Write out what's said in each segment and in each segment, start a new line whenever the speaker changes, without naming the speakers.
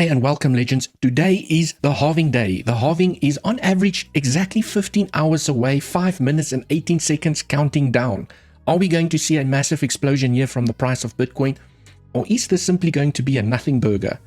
Hi and welcome, legends. Today is the halving day. The halving is on average exactly 15 hours away, 5 minutes and 18 seconds counting down. Are we going to see a massive explosion here from the price of Bitcoin? Or is this simply going to be a nothing burger?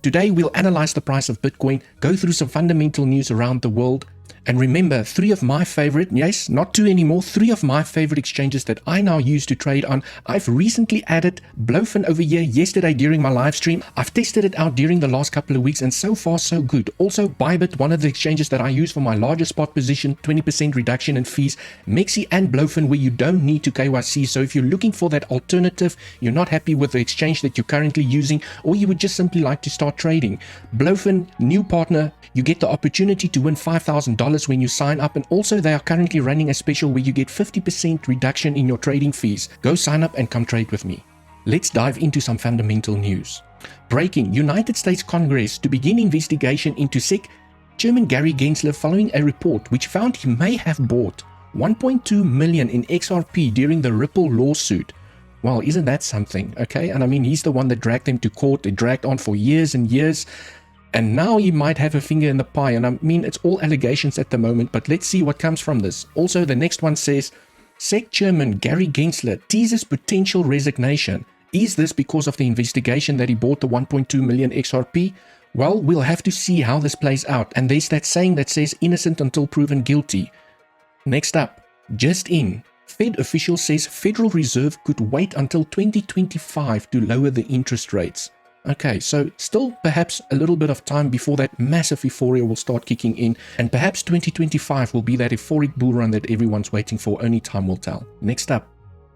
Today we'll analyze the price of Bitcoin, go through some fundamental news around the world, and remember, 3 of my favorite, yes, not 2 anymore, 3 of my favorite exchanges that I now use to trade on. I've recently added Blofin over here yesterday during my live stream. I've tested it out during the last couple of weeks and so far so good. Also Bybit, one of the exchanges that I use for my larger spot position, 20% reduction in fees. Mexi and Blofin, where you don't need to KYC. So if you're looking for that alternative, you're not happy with the exchange that you're currently using, or you would just simply like to start trading, Blofin, new partner, you get the opportunity to win $5,000 when you sign up, and also they are currently running a special where you get 50% reduction in your trading fees. Go sign up and come trade with me. Let's dive into some fundamental news. Breaking: United States Congress to begin investigation into SEC Chairman Gary Gensler following a report which found he may have bought 1.2 million in XRP during the Ripple lawsuit. Well, isn't that something? Okay, and I mean, he's the one that dragged them to court. They dragged on for years and years. And now he might have a finger in the pie. And I mean, it's all allegations at the moment, but let's see what comes from this. Also, the next one says, SEC Chairman Gary Gensler teases potential resignation. Is this because of the investigation that he bought the 1.2 million XRP? Well, we'll have to see how this plays out. And there's that saying that says innocent until proven guilty. Next up, just in. Fed official says Federal Reserve could wait until 2025 to lower the interest rates. Okay, so still perhaps a little bit of time before that massive euphoria will start kicking in, and perhaps 2025 will be that euphoric bull run that everyone's waiting for. Only time will tell. Next up,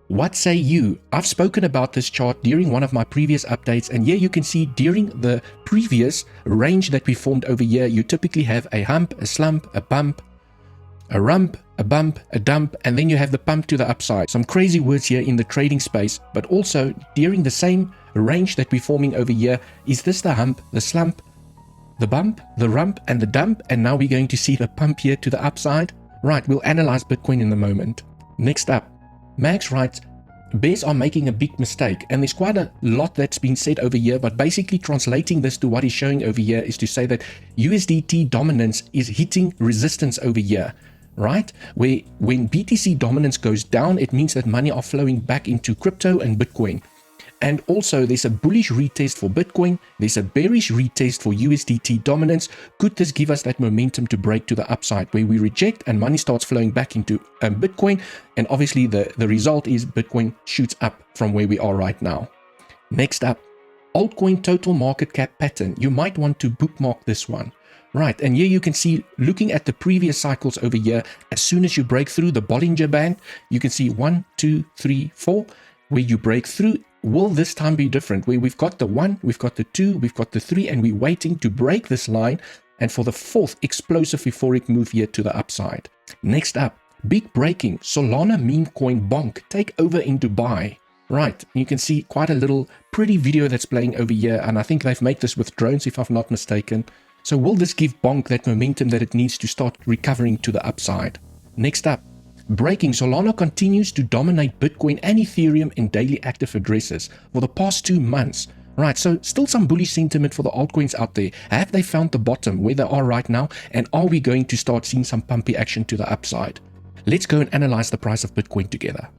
what say you? I've spoken about this chart during one of my previous updates, and here you can see during the previous range that we formed over here, you typically have a hump, a slump, a bump, a rump, a bump, a dump, and then you have the pump to the upside. Some crazy words here in the trading space, but also during the same range that we're forming over here, is this the hump, the slump, the bump, the rump, and the dump? And now we're going to see the pump here to the upside. Right, we'll analyze Bitcoin in a moment. Next up, Max writes, bears are making a big mistake, and there's quite a lot that's been said over here, but basically translating this to what he's showing over here is to say that USDT dominance is hitting resistance over here. Right, where when BTC dominance goes down, it means that money are flowing back into crypto and Bitcoin. And also there's a bullish retest for Bitcoin, there's a bearish retest for USDT dominance. Could this give us that momentum to break to the upside where we reject and money starts flowing back into Bitcoin? And obviously the result is Bitcoin shoots up from where we are right now. Next up, altcoin total market cap pattern. You might want to bookmark this one. Right, and here you can see, looking at the previous cycles over here, as soon as you break through the Bollinger Band, you can see 1, 2, 3, 4, where you break through. Will this time be different? Where we've got the 1, we've got the 2, we've got the 3, and we're waiting to break this line, and for the 4th explosive euphoric move here to the upside. Next up, big breaking, Solana meme coin bonk take over in Dubai. Right, you can see quite a little pretty video that's playing over here, and I think they've made this with drones if I'm not mistaken. So will this give Bonk that momentum that it needs to start recovering to the upside? Next up, breaking, Solana continues to dominate Bitcoin and Ethereum in daily active addresses for the past 2 months. Right, so still some bullish sentiment for the altcoins out there. Have they found the bottom where they are right now? And are we going to start seeing some pumpy action to the upside? Let's go and analyze the price of Bitcoin together.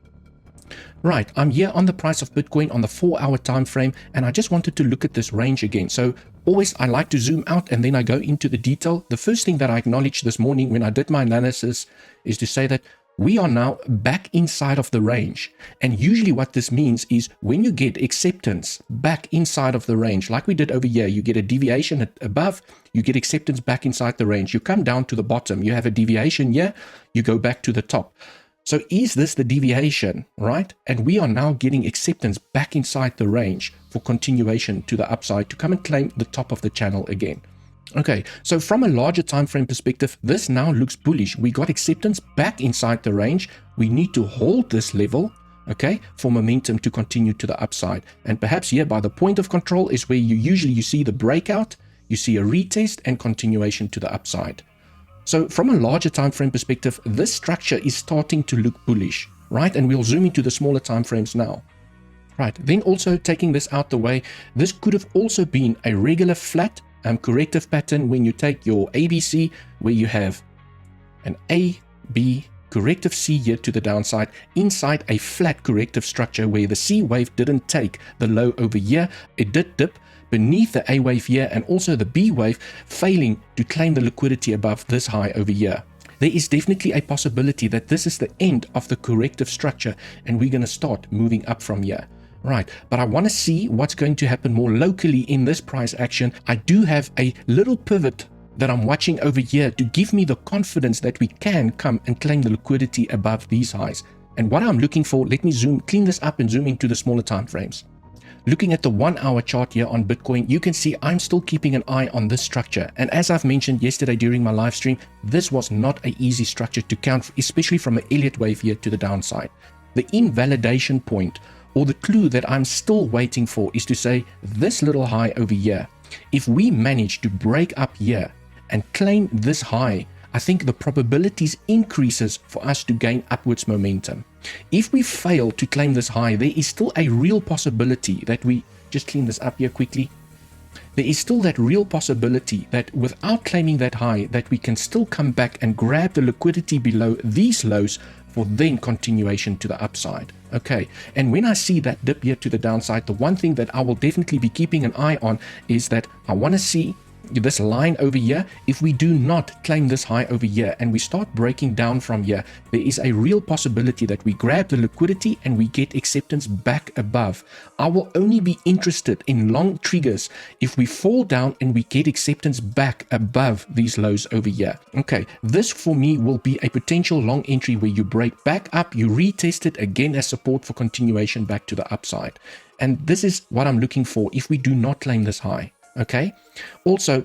Right, I'm here on the price of Bitcoin on the 4-hour time frame, and I just wanted to look at this range again. So always I like to zoom out and then I go into the detail. The first thing that I acknowledged this morning when I did my analysis is to say that we are now back inside of the range. And usually what this means is when you get acceptance back inside of the range, like we did over here, you get a deviation above, you get acceptance back inside the range. You come down to the bottom, you have a deviation here, you go back to the top. So is this the deviation, right? And we are now getting acceptance back inside the range for continuation to the upside to come and claim the top of the channel again. Okay, so from a larger time frame perspective, this now looks bullish. We got acceptance back inside the range. We need to hold this level, okay, for momentum to continue to the upside. And perhaps here by the point of control is where you see the breakout, you see a retest and continuation to the upside. So from a larger time frame perspective, this structure is starting to look bullish, right? And we'll zoom into the smaller time frames now. Right, then also taking this out the way, this could have also been a regular flat corrective pattern when you take your ABC, where you have an A, B, corrective C here to the downside inside a flat corrective structure where the C wave didn't take the low over here. It did dip beneath the A wave here and also the B wave, failing to claim the liquidity above this high over here. There is definitely a possibility that this is the end of the corrective structure and we're going to start moving up from here. Right, but I want to see what's going to happen more locally in this price action. I do have a little pivot that I'm watching over here to give me the confidence that we can come and claim the liquidity above these highs. And what I'm looking for, let me clean this up and zoom into the smaller time frames. Looking at the 1 hour chart here on Bitcoin, you can see I'm still keeping an eye on this structure. And as I've mentioned yesterday during my live stream, this was not an easy structure to count, especially from an Elliott wave here to the downside. The invalidation point, or the clue that I'm still waiting for, is to say this little high over here. If we manage to break up here and claim this high, I think the probabilities increases for us to gain upwards momentum. If we fail to claim this high, there is still a real possibility that we just clean this up here quickly. There is still that real possibility that without claiming that high, that we can still come back and grab the liquidity below these lows for then continuation to the upside. Okay, and when I see that dip here to the downside, the one thing that I will definitely be keeping an eye on is that I want to see this line over here. If we do not claim this high over here and we start breaking down from here, there is a real possibility that we grab the liquidity and we get acceptance back above. I will only be interested in long triggers if we fall down and we get acceptance back above these lows over here. Okay, this for me will be a potential long entry where you break back up, you retest it again as support for continuation back to the upside. And this is what I'm looking for if we do not claim this high. Okay, also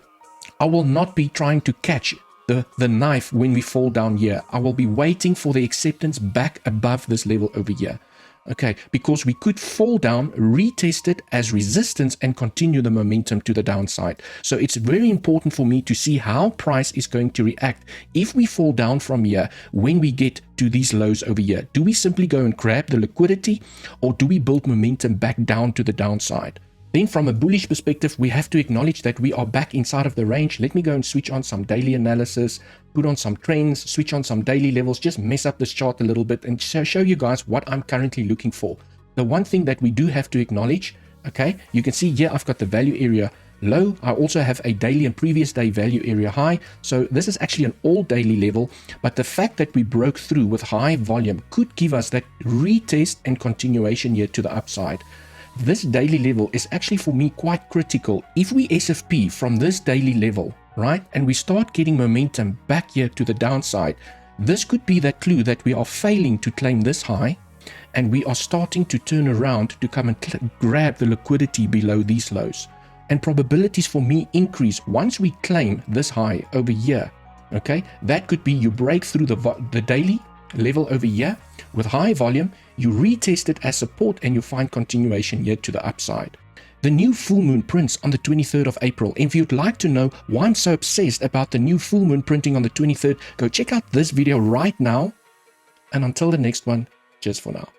I will not be trying to catch the knife when we fall down here. I will be waiting for the acceptance back above this level over here. Okay, because we could fall down, retest it as resistance and continue the momentum to the downside. So it's very important for me to see how price is going to react if we fall down from here when we get to these lows over here. Do we simply go and grab the liquidity, or do we build momentum back down to the downside? Then from a bullish perspective, we have to acknowledge that we are back inside of the range. Let me go and switch on some daily analysis, put on some trends, switch on some daily levels, just mess up this chart a little bit and show you guys what I'm currently looking for. The one thing that we do have to acknowledge, okay, you can see here I've got the value area low. I also have a daily and previous day value area high. So this is actually an all daily level, but the fact that we broke through with high volume could give us that retest and continuation here to the upside. This daily level is actually for me quite critical. If we SFP from this daily level, right, and we start getting momentum back here to the downside, this could be that clue that we are failing to claim this high and we are starting to turn around to come and grab the liquidity below these lows. And probabilities for me increase once we claim this high over here. Okay, that could be you break through the daily level over here with high volume, you retest it as support and you find continuation here to the upside. The new full moon prints on the 23rd of April. If you'd like to know why I'm so obsessed about the new full moon printing on the 23rd, go check out this video right now. And until the next one, cheers for now.